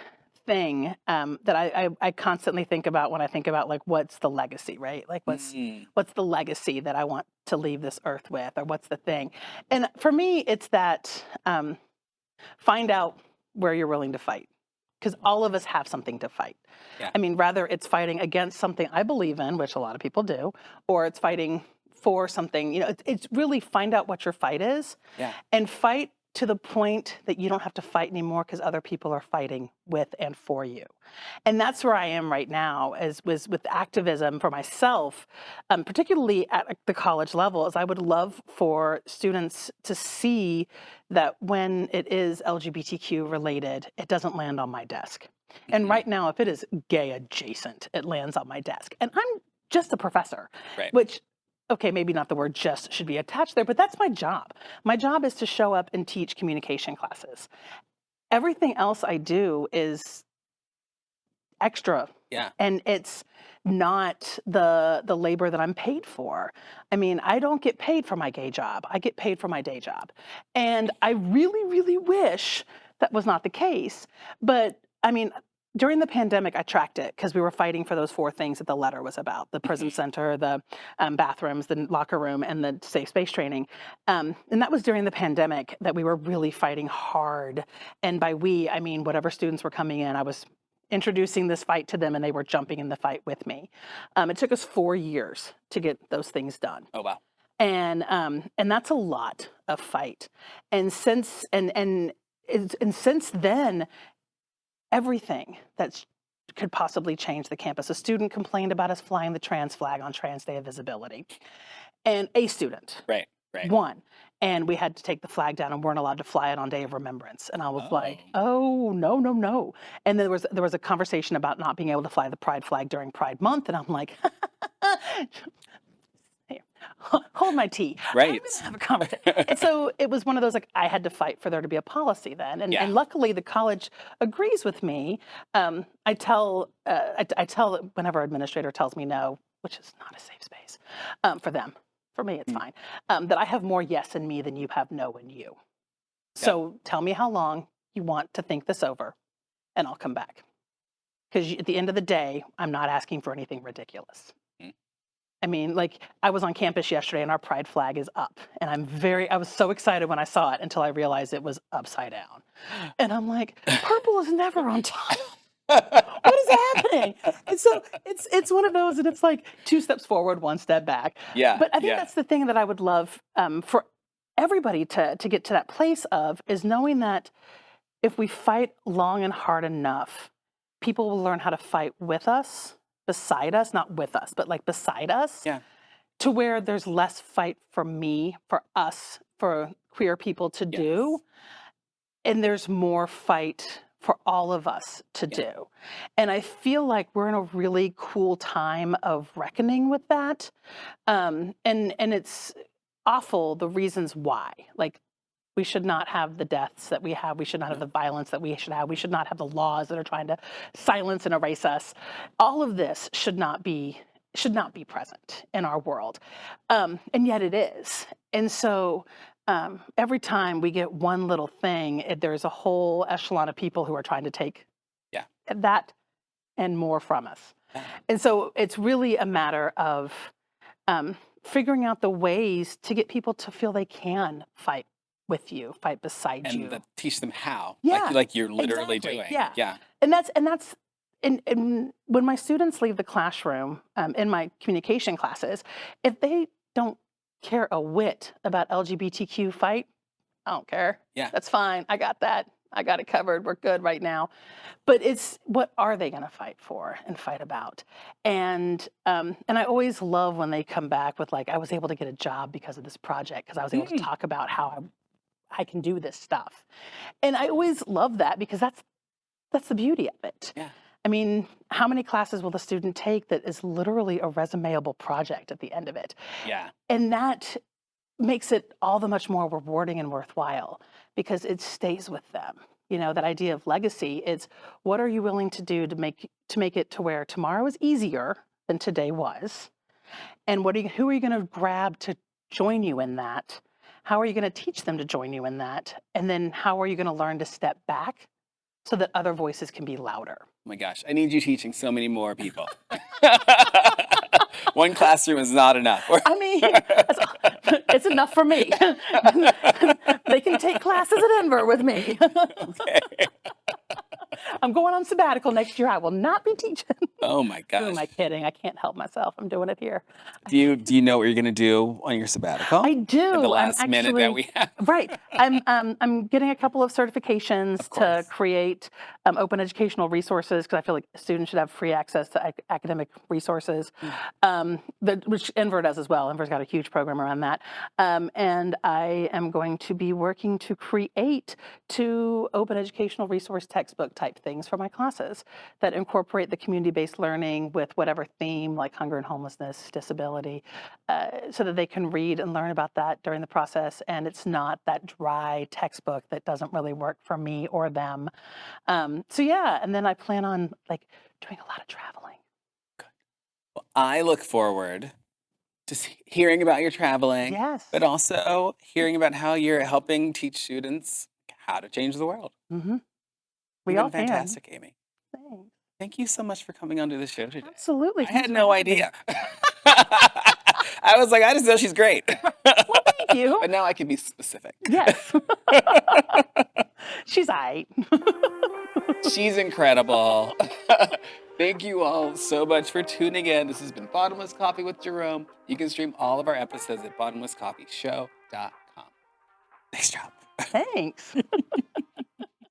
S2: thing that I constantly think about when I think about like what's the legacy, right? Like what's the legacy that I want to leave this earth with, or what's the thing? And for me, it's that find out where you're willing to fight, because all of us have something to fight.
S1: Yeah.
S2: I mean, rather it's fighting against something I believe in, which a lot of people do, or it's fighting for something. You know, it's really find out what your fight is, and fight to the point that you don't have to fight anymore because other people are fighting with and for you. And that's where I am right now, as with activism for myself, particularly at the college level, is I would love for students to see that when it is LGBTQ related, it doesn't land on my desk. And right now, if it is gay adjacent, it lands on my desk. And I'm just a professor, which, okay, maybe not the word just should be attached there, but that's my job. My job is to show up and teach communication classes. Everything else I do is extra.
S1: Yeah.
S2: And it's not the labor that I'm paid for. I mean, I don't get paid for my gay job. I get paid for my day job. And I really, really wish that was not the case. But I mean, during the pandemic, I tracked it because we were fighting for those 4 things that the letter was about: the prison center, the bathrooms, the locker room, and the safe space training. And that was during the pandemic that we were really fighting hard. And by we, I mean whatever students were coming in, I was introducing this fight to them and they were jumping in the fight with me. It took us 4 years to get those things done.
S1: Oh, wow.
S2: And that's a lot of fight. And since then, everything that could possibly change the campus. A student complained about us flying the trans flag on Trans Day of Visibility. And a student.
S1: Right.
S2: One. And we had to take the flag down and weren't allowed to fly it on Day of Remembrance. And I was like, oh, no. And there was a conversation about not being able to fly the Pride flag during Pride Month. And I'm like, hey, hold my tea.
S1: Right.
S2: I'm gonna have a conversation. And so it was one of those, like, I had to fight for there to be a policy then. And luckily the college agrees with me. I tell whenever administrator tells me no, which is not a safe space for them. For me, it's fine. That I have more yes in me than you have no in you. So tell me how long you want to think this over, and I'll come back. Because at the end of the day, I'm not asking for anything ridiculous. I mean, like, I was on campus yesterday and our pride flag is up. And I was so excited when I saw it until I realized it was upside down. And I'm like, purple is never on top. What is happening? And so it's one of those, and it's like 2 steps forward, 1 step back.
S1: Yeah.
S2: But I think that's the thing that I would love for everybody to get to that place of, is knowing that if we fight long and hard enough, people will learn how to fight with us, beside us, not with us, but like beside us, to where there's less fight for me, for us, for queer people to do. And there's more fight for all of us to do. And I feel like we're in a really cool time of reckoning with that. And it's awful, the reasons why. Like, we should not have the deaths that we have. We should not have the violence that we should have. We should not have the laws that are trying to silence and erase us. All of this should not be present in our world. And yet it is. And so every time we get one little thing, there's a whole echelon of people who are trying to take that and more from us. And so it's really a matter of figuring out the ways to get people to feel they can fight with you, fight beside
S1: And
S2: you.
S1: teach them how.
S2: Yeah,
S1: Like you're literally
S2: exactly.
S1: doing.
S2: Yeah.
S1: Yeah.
S2: And that's and when my students leave the classroom in my communication classes, if they don't care a whit about LGBTQ fight, I don't care.
S1: Yeah.
S2: That's fine. I got that. I got it covered. We're good right now. But it's what are they going to fight for and fight about? And I always love when they come back with like, I was able to get a job because of this project because I was able to talk about how I can do this stuff. And I always love that because that's the beauty of it.
S1: Yeah.
S2: I mean, how many classes will the student take that is literally a resumeable project at the end of it?
S1: Yeah.
S2: And that makes it all the much more rewarding and worthwhile because it stays with them. You know, that idea of legacy is what are you willing to do to make it to where tomorrow is easier than today was? And who are you going to grab to join you in that? How are you going to teach them to join you in that? And then how are you going to learn to step back so that other voices can be louder?
S1: Oh my gosh, I need you teaching so many more people. One classroom is not enough.
S2: I mean, it's enough for me. They can take classes at Inver with me.
S1: Okay.
S2: I'm going on sabbatical next year. I will not be teaching.
S1: Oh my
S2: Who am
S1: gosh.
S2: I kidding? I can't help myself. I'm doing it here.
S1: Do you know what you're gonna do on your sabbatical?
S2: I do.
S1: At the
S2: I'm
S1: last minute that we have.
S2: right. I'm getting a couple of certifications
S1: Of
S2: to
S1: course.
S2: create open educational resources because I feel like students should have free access to academic resources, which Inver does as well. Inver's got a huge program around that. And I am going to be working to create 2 open educational resource textbook type things for my classes that incorporate the community-based learning with whatever theme like hunger and homelessness, disability, so that they can read and learn about that during the process. And it's not that dry textbook that doesn't really work for me or them. So yeah, and then I plan on like doing a lot of traveling.
S1: Well, I look forward to hearing about your traveling,
S2: Yes.
S1: but also hearing about how you're helping teach students how to change the world.
S2: Mm-hmm. We
S1: You've
S2: all
S1: been
S2: can.
S1: fantastic, Amy.
S2: Thanks.
S1: Thank you so much for coming onto the show today.
S2: Absolutely.
S1: I
S2: Thanks
S1: had
S2: for
S1: no
S2: having me.
S1: idea. I was like, I just know she's great.
S2: Well, thank you.
S1: But now I can be specific.
S2: Yes. She's aight.
S1: She's incredible. Thank you all so much for tuning in. This has been Bottomless Coffee with Jerome. You can stream all of our episodes at bottomlesscoffeeshow.com. Nice job.
S2: Thanks.